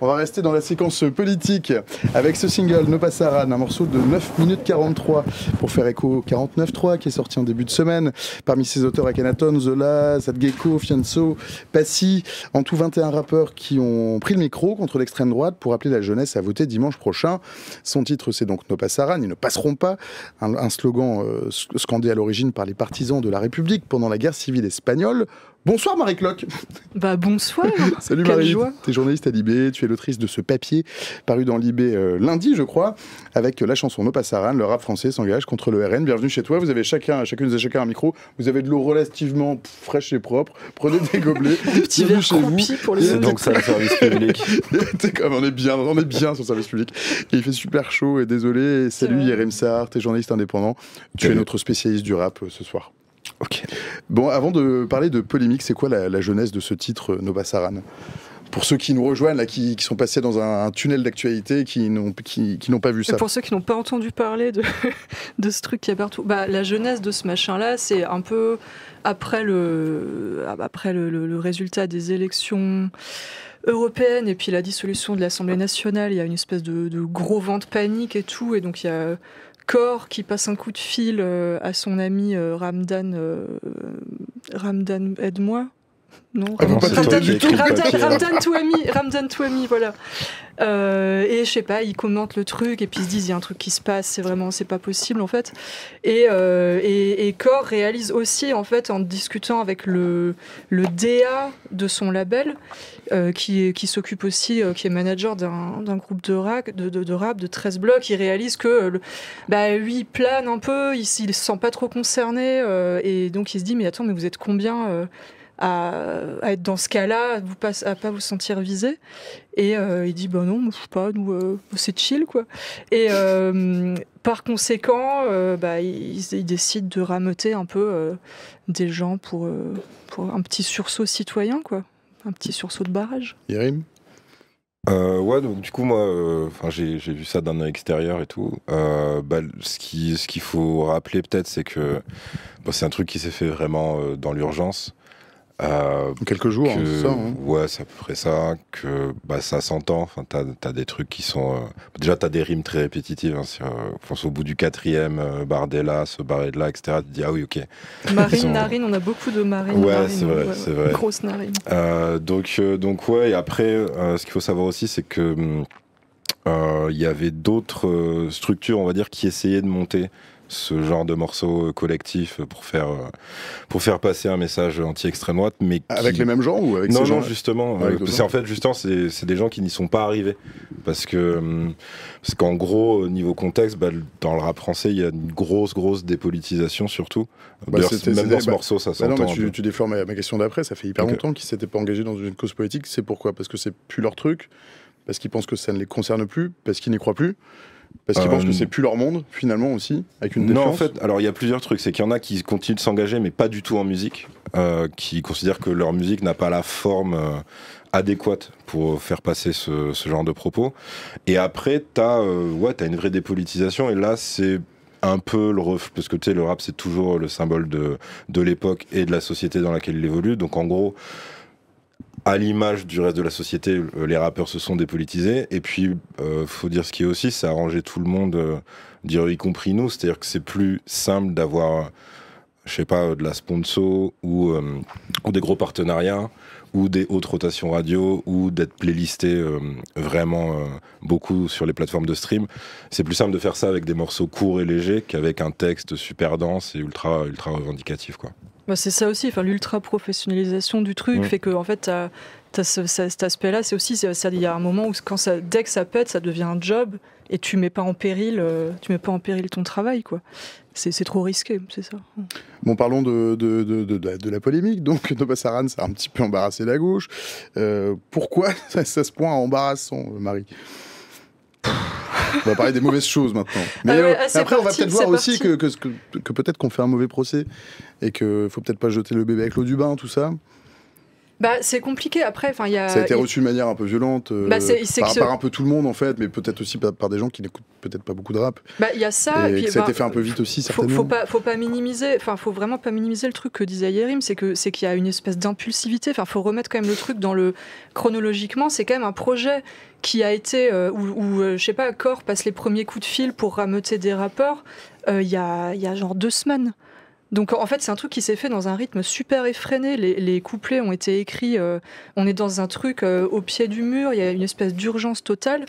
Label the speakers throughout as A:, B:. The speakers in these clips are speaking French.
A: On va rester dans la séquence politique avec ce single No Pasaran, un morceau de 9 minutes 43 pour faire écho au 49.3 qui est sorti en début de semaine. Parmi ses auteurs, Akhenaton, Zola, Sadgeko, Fianso, Passy, en tout 21 rappeurs qui ont pris le micro contre l'extrême droite pour appeler la jeunesse à voter dimanche prochain. Son titre, c'est donc No Pasaran, ils ne passeront pas, un slogan scandé à l'origine par les partisans de la République pendant la guerre civile espagnole. Bonsoir Marie Cloque.
B: Bah bonsoir.
A: Salut
B: Quelle
A: Marie,
B: joie.
A: tu es journaliste à Libé, tu es l'autrice de ce papier paru dans Libé lundi je crois, avec la chanson No Pasaran, le rap français s'engage contre le RN. Bienvenue chez toi, vous avez chacune et chacun un micro, vous avez de l'eau relativement fraîche et propre, prenez des gobelets,
B: des petits verres croupis pour les
C: autres. Donc ça, le service public.
A: on est bien sur le service public. Et il fait super chaud et désolé, et salut Yerem Sarr, tu es journaliste indépendant, tu es notre spécialiste du rap ce soir.
C: Ok.
A: Bon, avant de parler de polémique, c'est quoi la genèse de ce titre No Pasaran ? Pour ceux qui nous rejoignent, là, qui sont passés dans un tunnel d'actualité, qui n'ont pas vu ça.
B: Et pour ceux qui n'ont pas entendu parler de ce truc qu'il y a partout, bah, la genèse de ce machin-là, c'est un peu après le résultat des élections européennes et puis la dissolution de l'Assemblée nationale. Il y a une espèce de gros vent de panique et tout, et donc il y a Cor qui passe un coup de fil à son ami Ramdan, aide-moi. Non, Ramdan Touami, voilà. Et je sais pas, ils commentent le truc et puis ils se disent il y a un truc qui se passe, c'est pas possible en fait. Et Cor réalise aussi en fait en discutant avec le DA de son label qui s'occupe aussi, qui est manager d'un groupe de rap de 13 blocs, il réalise que lui il plane un peu, il se sent pas trop concerné et donc il se dit mais attends mais vous êtes combien à être dans ce cas-là, à pas vous sentir visé. Et il dit bah non, je sais pas, nous c'est chill quoi. Et par conséquent, il décide de rameuter un peu des gens pour un petit sursaut citoyen quoi, un petit sursaut de barrage.
A: Yerim.
C: Ouais, donc du coup moi, j'ai vu ça d'un œil extérieur et tout. Ce qu'il faut rappeler peut-être, c'est que c'est un truc qui s'est fait vraiment dans l'urgence.
A: Quelques jours, c'est ça. Hein.
C: Ouais, c'est à peu près ça. Que ça s'entend. Enfin, t'as des trucs qui sont. Déjà, t'as des rimes très répétitives. Hein, au bout du 4e, Bardella, se barrer de là, etc. Tu te dis ah oui, ok.
B: Narine, on a beaucoup de marines.
C: Ouais,
B: narine,
C: c'est vrai, c'est vrai.
B: Grosse narine.
C: Donc ouais. Et après, ce qu'il faut savoir aussi, c'est que il y avait d'autres structures, on va dire, qui essayaient de monter ce genre de morceaux collectifs pour faire passer un message anti-extrême droite, mais
A: avec les mêmes gens ou avec
C: non
A: ces gens
C: non justement c'est des gens qui n'y sont pas arrivés parce qu'en gros niveau contexte dans le rap français il y a une grosse dépolitisation surtout même dans ce morceau ça s'entend.
A: Non, mais tu déflores ma question d'après, ça fait hyper longtemps qu'ils s'étaient pas engagés dans une cause politique. C'est pourquoi? Parce que c'est plus leur truc, parce qu'ils pensent que ça ne les concerne plus, parce qu'ils n'y croient plus. Parce qu'ils pensent que c'est plus leur monde, finalement, aussi, avec une défiance.
C: Non, en fait, alors il y a plusieurs trucs. C'est qu'il y en a qui continuent de s'engager, mais pas du tout en musique, qui considèrent que leur musique n'a pas la forme adéquate pour faire passer ce genre de propos. Et après, t'as une vraie dépolitisation, et là, c'est un peu parce que tu sais, le rap, c'est toujours le symbole de l'époque et de la société dans laquelle il évolue. Donc, en gros, à l'image du reste de la société, les rappeurs se sont dépolitisés. Et puis, faut dire ce qui est aussi, ça a arrangé tout le monde, y compris nous. C'est-à-dire que c'est plus simple d'avoir, je sais pas, de la sponsor ou des gros partenariats ou des hautes rotations radio ou d'être playlisté vraiment beaucoup sur les plateformes de stream. C'est plus simple de faire ça avec des morceaux courts et légers qu'avec un texte super dense et ultra revendicatif, quoi.
B: C'est ça aussi, l'ultra-professionnalisation du truc fait que en fait, t'as cet aspect-là, c'est aussi, il y a un moment où dès que ça pète, ça devient un job et tu mets pas en péril ton travail, quoi. C'est trop risqué, c'est ça.
A: Bon, parlons de la polémique. Donc, No Pasaran, ça a un petit peu embarrassé la gauche. Pourquoi ça se point embarrassant, Marie? On va parler des mauvaises choses maintenant. Mais après, on va peut-être voir aussi que peut-être qu'on fait un mauvais procès et qu'il faut peut-être pas jeter le bébé avec l'eau du bain, tout ça.
B: Bah, c'est compliqué après. Il y a,
A: ça a été reçu de manière un peu violente par un peu tout le monde en fait, mais peut-être aussi par des gens qui n'écoutent peut-être pas beaucoup de rap.
B: Bah, il y a ça.
A: Et puis, ça a été fait un peu vite aussi, certainement.
B: Faut pas minimiser. Enfin, faut vraiment pas minimiser le truc que disait Yerim, c'est qu'il y a une espèce d'impulsivité. Enfin, faut remettre quand même le truc dans le chronologiquement. C'est quand même un projet qui a été où je sais pas, Corps passe les premiers coups de fil pour rameuter des rappeurs. Il y a genre 2 semaines. Donc en fait c'est un truc qui s'est fait dans un rythme super effréné, les couplets ont été écrits, on est dans un truc au pied du mur, il y a une espèce d'urgence totale,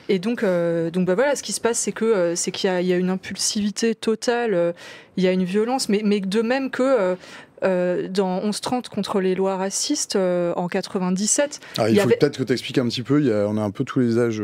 B: et donc bah voilà, ce qui se passe c'est qu'il y a une impulsivité totale, il y a une violence, mais de même que dans 11-30 contre les lois racistes en 97.
A: Il faut peut-être que tu expliques un petit peu, on a un peu tous les âges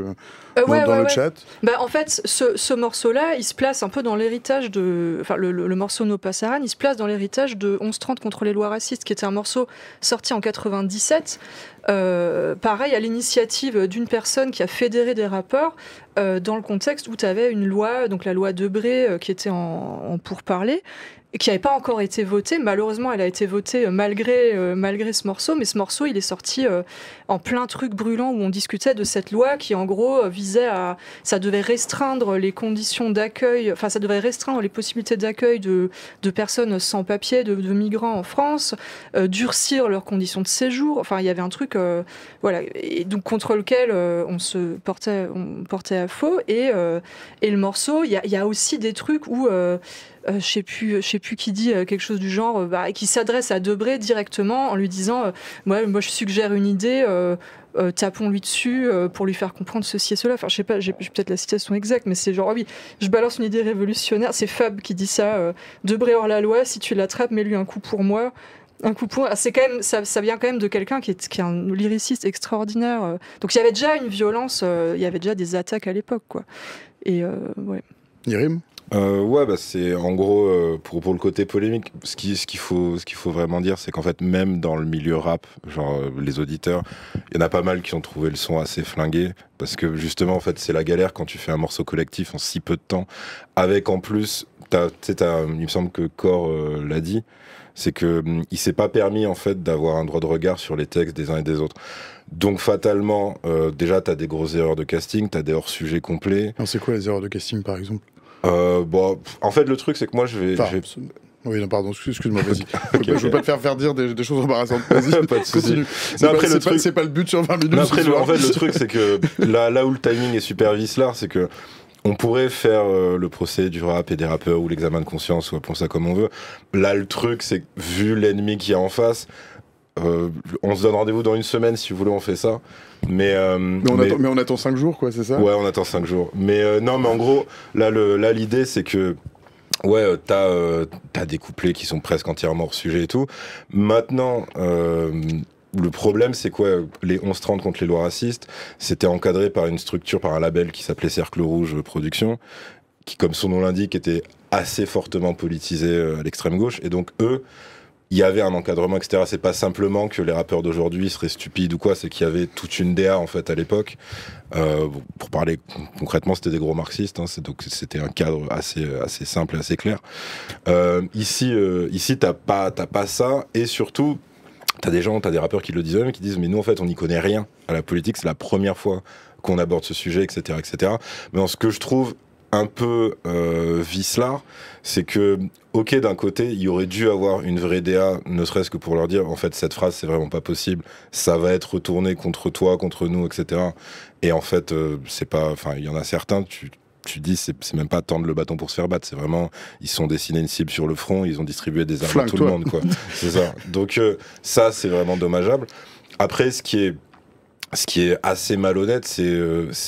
A: dans le chat.
B: Bah, en fait, ce morceau-là, il se place un peu dans l'héritage de... Enfin, le morceau No Pasaran, il se place dans l'héritage de 11-30 contre les lois racistes, qui était un morceau sorti en 97. Pareil, à l'initiative d'une personne qui a fédéré des rappeurs dans le contexte où tu avais une loi, donc la loi Debré, qui était en pourparlers, qui n'avait pas encore été votée. Malheureusement, elle a été votée malgré ce morceau, mais ce morceau, il est sorti en plein truc brûlant où on discutait de cette loi qui, en gros, visait à... Ça devait restreindre les conditions d'accueil, enfin, ça devait restreindre les possibilités d'accueil de personnes sans papier, de migrants en France, durcir leurs conditions de séjour. Enfin, il y avait un truc, voilà, et donc contre lequel on portait à faux. Et le morceau, il y a aussi des trucs où... je sais plus qui dit quelque chose du genre, qui s'adresse à Debré directement en lui disant moi je suggère une idée, tapons-lui dessus pour lui faire comprendre ceci et cela. Enfin, je sais pas, j'ai peut-être la citation exacte, mais c'est genre oui, je balance une idée révolutionnaire. C'est Fab qui dit ça. Debré hors la loi, si tu l'attrapes, mets-lui un coup pour moi. Un coup pour... c'est quand même, ça vient quand même de quelqu'un qui est un lyriciste extraordinaire. Donc il y avait déjà une violence, il y avait déjà des attaques à l'époque, quoi. Et ouais.
A: Yerim ?
C: Ouais, bah c'est en gros pour le côté polémique, ce qu'il faut vraiment dire, c'est qu'en fait même dans le milieu rap, genre les auditeurs, il y en a pas mal qui ont trouvé le son assez flingué, parce que justement en fait c'est la galère quand tu fais un morceau collectif en si peu de temps, avec en plus il me semble que Corps l'a dit, c'est que il s'est pas permis en fait d'avoir un droit de regard sur les textes des uns et des autres. Donc fatalement, déjà t'as des grosses erreurs de casting, t'as des hors-sujets complets.
A: C'est quoi les erreurs de casting par exemple ?
C: Bon, en fait, le truc, c'est que moi,
A: Oui, non, pardon, excuse-moi, vas-y.
C: Okay,
A: je veux pas te faire dire des choses embarrassantes. Vas-y,
C: pas de soucis.
A: C'est pas le but sur 20 minutes.
C: En fait, le truc, c'est que là où le timing est super vicelard, c'est que on pourrait faire le procès du rap et des rappeurs ou l'examen de conscience, ou appelons ça comme on veut. Là, le truc, c'est que vu l'ennemi qu'il y a en face, on se donne rendez-vous dans 1 semaine, si vous voulez, on fait ça. Mais
A: on attend 5 jours, quoi, c'est ça ?
C: Ouais, on attend 5 jours. Mais non, mais en gros, là l'idée, c'est que ouais, t'as des couplets qui sont presque entièrement hors sujet et tout. Maintenant, le problème, c'est quoi ? Les 11-30 contre les lois racistes, c'était encadré par une structure, par un label qui s'appelait Cercle Rouge Production, qui, comme son nom l'indique, était assez fortement politisé à l'extrême gauche. Et donc, eux, il y avait un encadrement, etc. C'est pas simplement que les rappeurs d'aujourd'hui seraient stupides ou quoi, c'est qu'il y avait toute une DA en fait à l'époque. Pour parler concrètement, c'était des gros marxistes, hein, donc c'était un cadre assez simple et assez clair. Ici, t'as pas ça, et surtout, t'as des rappeurs qui le disent eux-mêmes, qui disent mais nous en fait on n'y connaît rien à la politique, c'est la première fois qu'on aborde ce sujet, etc., etc. Mais dans ce que je trouve un peu vicelard, c'est que, ok, d'un côté, il y aurait dû avoir une vraie DA, ne serait-ce que pour leur dire, en fait, cette phrase, c'est vraiment pas possible, ça va être retourné contre toi, contre nous, etc. Et en fait, c'est pas, enfin, il y en a certains, tu dis, c'est même pas tendre le bâton pour se faire battre, c'est vraiment, ils se sont dessinés une cible sur le front, ils ont distribué des armes à tout le monde, quoi. C'est ça. Donc, ça, c'est vraiment dommageable. Après, ce qui est assez malhonnête, c'est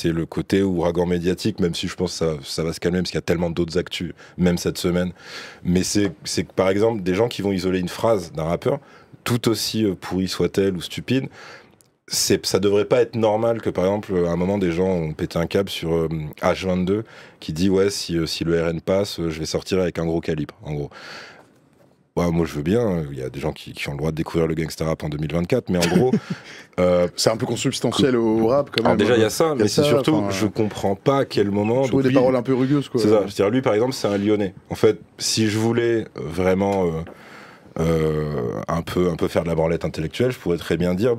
C: le côté ouragan médiatique, même si je pense que ça va se calmer, parce qu'il y a tellement d'autres actus, même cette semaine. Mais c'est que, par exemple, des gens qui vont isoler une phrase d'un rappeur, tout aussi pourrie soit-elle ou stupide, ça devrait pas être normal que, par exemple, à un moment, des gens ont pété un câble sur H22, qui dit, ouais, si le RN passe, je vais sortir avec un gros calibre, en gros. Ouais, moi je veux bien, il y a des gens qui ont le droit de découvrir le gangsta rap en 2024, mais en gros...
A: c'est un peu consubstantiel au rap quand même.
C: Alors déjà il y a ça, mais c'est surtout, je comprends pas à quel moment...
A: Je trouve des paroles un peu rugueuses, quoi.
C: C'est ça, c'est-à-dire lui par exemple c'est un Lyonnais. En fait, si je voulais vraiment un peu faire de la branlette intellectuelle, je pourrais très bien dire,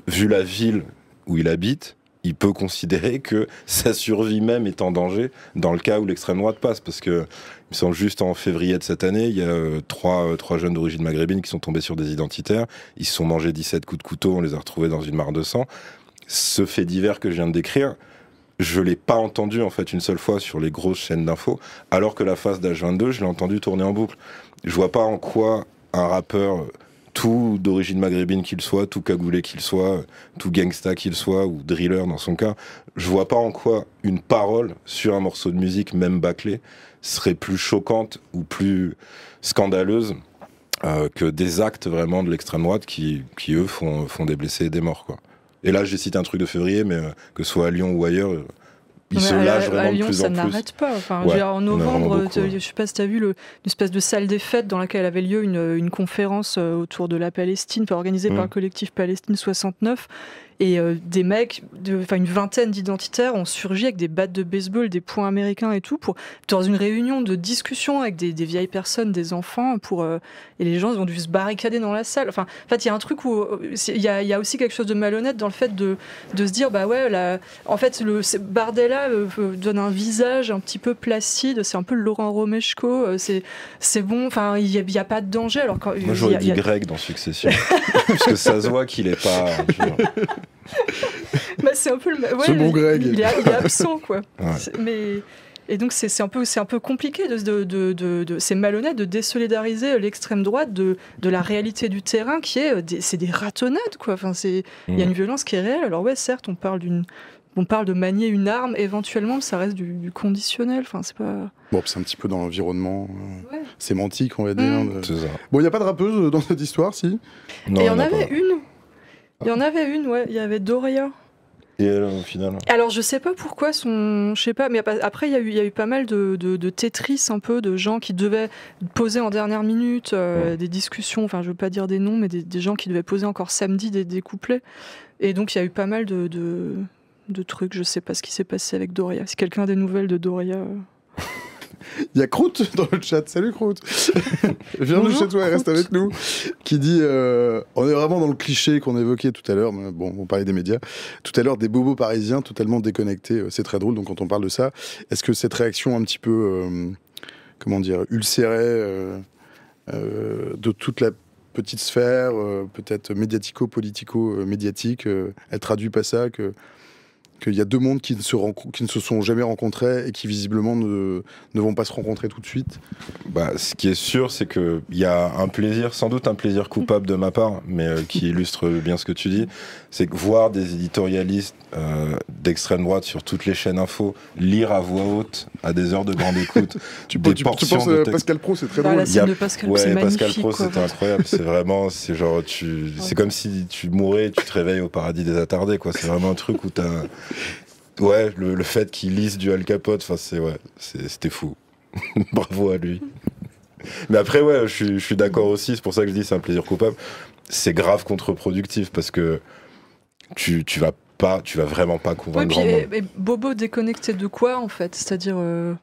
C: vu la ville où il habite, il peut considérer que sa survie même est en danger dans le cas où l'extrême droite passe. Parce que, il me semble, juste en février de cette année, il y a trois jeunes d'origine maghrébine qui sont tombés sur des identitaires. Ils se sont mangés 17 coups de couteau, on les a retrouvés dans une mare de sang. Ce fait divers que je viens de décrire, je ne l'ai pas entendu en fait une seule fois sur les grosses chaînes d'infos, alors que la phase d'H22, je l'ai entendu tourner en boucle. Je vois pas en quoi un rappeur, tout d'origine maghrébine qu'il soit, tout cagoulé qu'il soit, tout gangsta qu'il soit, ou driller dans son cas, je vois pas en quoi une parole sur un morceau de musique, même bâclé, serait plus choquante ou plus scandaleuse que des actes vraiment de l'extrême droite qui eux, font des blessés et des morts, quoi. Et là, j'ai cité un truc de février, mais que ce soit à Lyon ou ailleurs, ils se lâchent vraiment
B: à Lyon,
C: de plus en plus.
B: ça n'arrête pas. Enfin,
C: Ouais,
B: en novembre,
C: beaucoup,
B: je sais pas si tu as vu une espèce de salle des fêtes dans laquelle avait lieu une conférence autour de la Palestine, organisée par le collectif Palestine 69. Et des mecs, une vingtaine d'identitaires ont surgi avec des battes de baseball, des poings américains et tout, dans une réunion de discussion avec des vieilles personnes, des enfants, et les gens ont dû se barricader dans la salle. Enfin, en fait, il y a un truc où il y a aussi quelque chose de malhonnête dans le fait de se dire, en fait, Bardella donne un visage un petit peu placide, c'est un peu le Laurent Romeshko, c'est bon, enfin, il y a pas de danger. Alors quand
C: moi, j'aurais dit Greg dans Succession, parce que ça se voit qu'il est pas.
B: C'est un peu
A: ce bon Greg.
B: Il est absent, quoi.
C: Ouais.
B: Et donc c'est un peu compliqué c'est malhonnête de désolidariser l'extrême droite de la réalité du terrain qui c'est des ratonnades, quoi. Enfin il y a une violence qui est réelle. Alors ouais, certes, on parle de manier une arme éventuellement, mais ça reste du conditionnel. Enfin c'est pas.
A: Bon, c'est un petit peu dans l'environnement sémantique, on va dire.
C: C'est ça.
A: Bon, il n'y a pas de rappeuse dans cette histoire, si?
C: Non,
B: et il y en avait une. Il y en avait une, ouais. Il y avait Doria.
C: Et elle, au final.
B: Alors je sais pas pourquoi je sais pas, mais après il y a eu pas mal de Tetris un peu, de gens qui devaient poser en dernière minute des discussions, enfin je veux pas dire des noms, mais des gens qui devaient poser encore samedi des couplets. Et donc il y a eu pas mal de trucs, je sais pas ce qui s'est passé avec Doria. Si quelqu'un a des nouvelles de Doria...
A: Il y a Croûte dans le chat. Salut Croûte. Viens chez toi et reste avec nous. Qui dit on est vraiment dans le cliché qu'on évoquait tout à l'heure. Mais bon, on parlait des médias. Tout à l'heure, des bobos parisiens totalement déconnectés. C'est très drôle. Donc quand on parle de ça, est-ce que cette réaction un petit peu, ulcérée de toute la petite sphère, peut-être médiatico-politico-médiatique, elle traduit pas ça qu'il y a deux mondes qui ne se sont jamais rencontrés et qui visiblement ne vont pas se rencontrer tout de suite?
C: Ce qui est sûr, c'est qu'il y a un plaisir, sans doute un plaisir coupable de ma part, mais qui illustre bien ce que tu dis, c'est que voir des éditorialistes d'extrême droite sur toutes les chaînes info lire à voix haute, à des heures de grande écoute, tu penses
A: Pascal Pro, c'est très drôle.
B: La scène de Pascal Pro, c'est magnifique.
C: Pascal Pro, c'était incroyable. C'est vraiment, c'est comme si tu mourais et tu te réveilles au paradis des attardés, quoi. C'est vraiment un truc où t'as... Ouais, le fait qu'il lise du Al Capote, c'était fou. Bravo à lui. Mais après, je suis d'accord aussi, c'est pour ça que je dis c'est un plaisir coupable. C'est grave contre-productif parce que tu vas vraiment pas convaincre grand monde.
B: Et Bobo déconnecté de quoi en fait? C'est-à-dire, je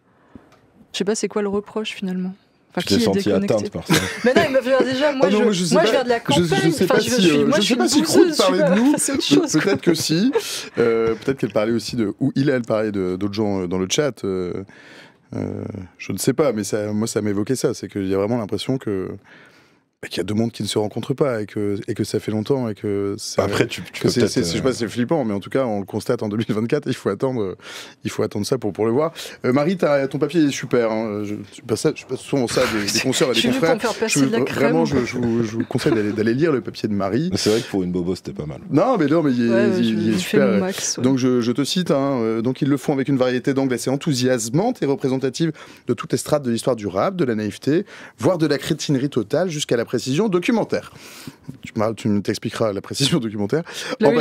B: sais pas, c'est quoi le reproche finalement?
C: Je t'ai senti atteinte par ça.
B: Mais non, il me fait déjà, moi, je viens de la campagne.
A: Je sais pas si Croûte parlait de nous. Peut-être que si. Peut-être qu'elle parlait aussi elle parlait d'autres gens dans le chat. Je ne sais pas, mais moi, ça m'évoquait ça. C'est qu'il y a vraiment l'impression qu'il y a deux mondes qui ne se rencontrent pas et que ça fait longtemps et que
C: après tu peux peut-être
A: je sais pas si c'est flippant, mais en tout cas on le constate en 2024 et il faut attendre ça pour le voir. Marie, ton papier est super, hein. Je passe souvent ça des consoeurs et des confrères. Vraiment je vous conseille d'aller lire le papier de Marie.
C: C'est vrai que pour une bobo c'était pas mal.
A: Non mais il est super.
B: Max, ouais. Donc
A: je te cite, donc ils le font avec une variété d'angles assez enthousiasmante et représentative de toutes les strates de l'histoire du rap, de la naïveté, voire de la crétinerie totale jusqu'à la précision documentaire. Tu t'expliqueras la précision documentaire. En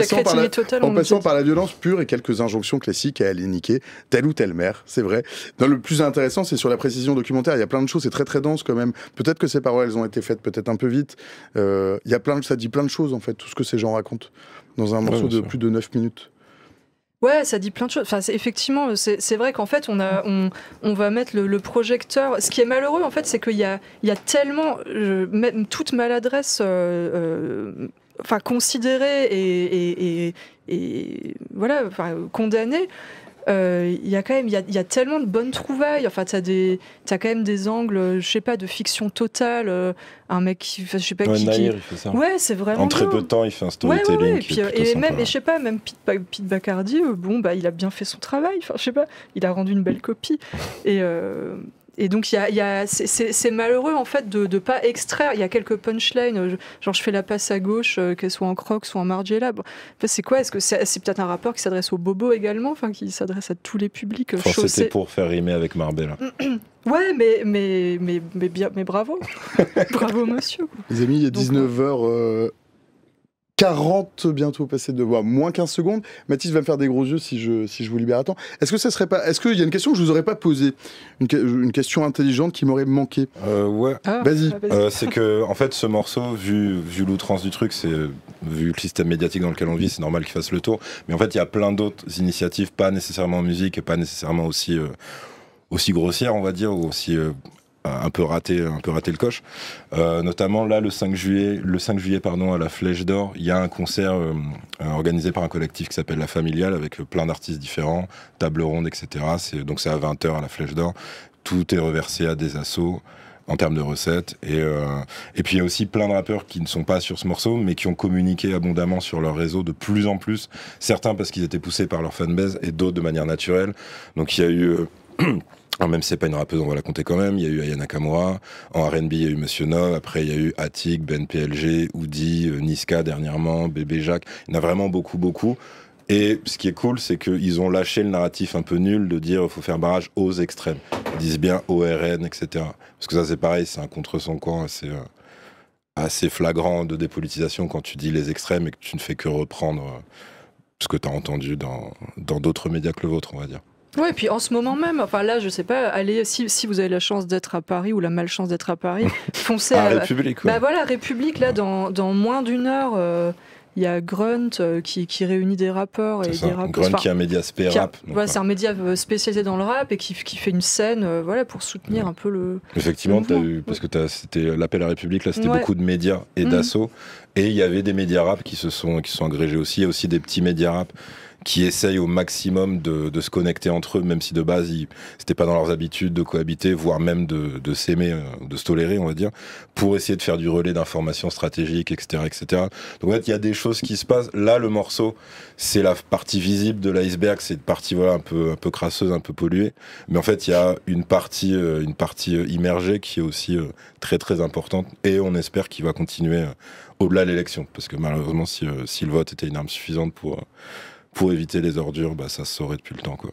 A: passant par la violence pure et quelques injonctions classiques à aller niquer telle ou telle mère, c'est vrai. Le plus intéressant, c'est sur la précision documentaire. Il y a plein de choses, c'est très très dense quand même. Peut-être que ces paroles, elles ont été faites peut-être un peu vite. Ça dit plein de choses en fait, tout ce que ces gens racontent dans un morceau de plus de 9 minutes.
B: Ouais, ça dit plein de choses. Enfin, effectivement, c'est vrai qu'en fait, on va mettre le projecteur. Ce qui est malheureux, en fait, c'est qu'il y a tellement, même toute maladresse, enfin, considérée et voilà, enfin, condamnée. Il y a quand même, il y a tellement de bonnes trouvailles. Enfin, t'as quand même des angles, je sais pas, de fiction totale. Un mec qui, je sais pas
C: Nahir, il fait ça.
B: Ouais, c'est vraiment.
C: En très peu de temps, il fait un storytelling.
B: Ouais.
C: Qui est
B: Et
C: sympa.
B: même, je sais pas, même Pete Bacardi, bon, bah, il a bien fait son travail. Enfin, je sais pas, il a rendu une belle copie. Et donc, c'est malheureux, en fait, de pas extraire. Il y a quelques punchlines, genre je fais la passe à gauche, qu'elle soit en Crocs ou en Margiela. Bon, enfin, c'est quoi? Est-ce que c'est peut-être un rappeur qui s'adresse aux bobos également, enfin, qui s'adresse à tous les publics chaussés?
C: C'était pour faire rimer avec Marbella.
B: Ouais, mais bravo. Bravo, monsieur.
A: Les amis, il est 19h40 bientôt passé de moins 15 secondes. Mathis va me faire des gros yeux si je vous libère à temps. Est-ce que ça serait pas, est-ce qu'il y a une question que je vous aurais pas posée, une question intelligente qui m'aurait manqué?
C: Ouais.
A: Vas-y.
C: C'est que en fait ce morceau, vu l'outrance du truc, vu le système médiatique dans lequel on vit, c'est normal qu'il fasse le tour. Mais en fait, il y a plein d'autres initiatives, pas nécessairement en musique et pas nécessairement aussi grossières, on va dire, ou aussi un peu raté le coche. Notamment là, le 5 juillet, à la Flèche d'Or, il y a un concert organisé par un collectif qui s'appelle La Familiale, avec plein d'artistes différents, table ronde, etc. Donc c'est à 20h à la Flèche d'Or. Tout est reversé à des assos en termes de recettes. Et puis il y a aussi plein de rappeurs qui ne sont pas sur ce morceau, mais qui ont communiqué abondamment sur leur réseau de plus en plus. Certains parce qu'ils étaient poussés par leur fanbase, et d'autres de manière naturelle. Donc il y a eu... Alors même si c'est pas une rappeuse, on va la compter quand même. Il y a eu Aya Nakamura. En R&B, il y a eu Monsieur No. Après, il y a eu Attic, Ben PLG, Oudi, Niska dernièrement, Bébé Jacques. Il y en a vraiment beaucoup. Et ce qui est cool, c'est qu'ils ont lâché le narratif un peu nul de dire qu'il faut faire barrage aux extrêmes. Ils disent bien ORN, etc. Parce que ça, c'est pareil, c'est un contre-son-camp assez flagrant de dépolitisation quand tu dis les extrêmes et que tu ne fais que reprendre ce que tu as entendu dans d'autres médias que le vôtre, on va dire.
B: Ouais, et puis en ce moment même, enfin là, je sais pas, allez, si vous avez la chance d'être à Paris ou la malchance d'être à Paris, foncez
C: à République. Ouais.
B: Bah voilà, République, là, dans moins d'une heure, il y a Grunt qui réunit des rappeurs et des rappeurs.
C: Grunt qui est un média spé rap.
B: Voilà, c'est un média spécialisé dans le rap et qui fait une scène, voilà, pour soutenir un peu le.
C: Effectivement, parce que c'était l'appel à République, là, c'était beaucoup de médias et d'assos, et il y avait des médias rap qui sont agrégés aussi. Il y a aussi des petits médias rap qui essayent au maximum de se connecter entre eux, même si de base, c'était pas dans leurs habitudes de cohabiter, voire même de s'aimer, de se tolérer, on va dire, pour essayer de faire du relais d'informations stratégiques, etc., etc. Donc en fait, il y a des choses qui se passent. Là, le morceau, c'est la partie visible de l'iceberg, c'est une partie voilà un peu crasseuse, un peu polluée. Mais en fait, il y a une partie immergée qui est aussi très très importante, et on espère qu'il va continuer au-delà de l'élection, parce que malheureusement, si le vote était une arme suffisante pour éviter les ordures, bah ça se saurait depuis le temps, quoi.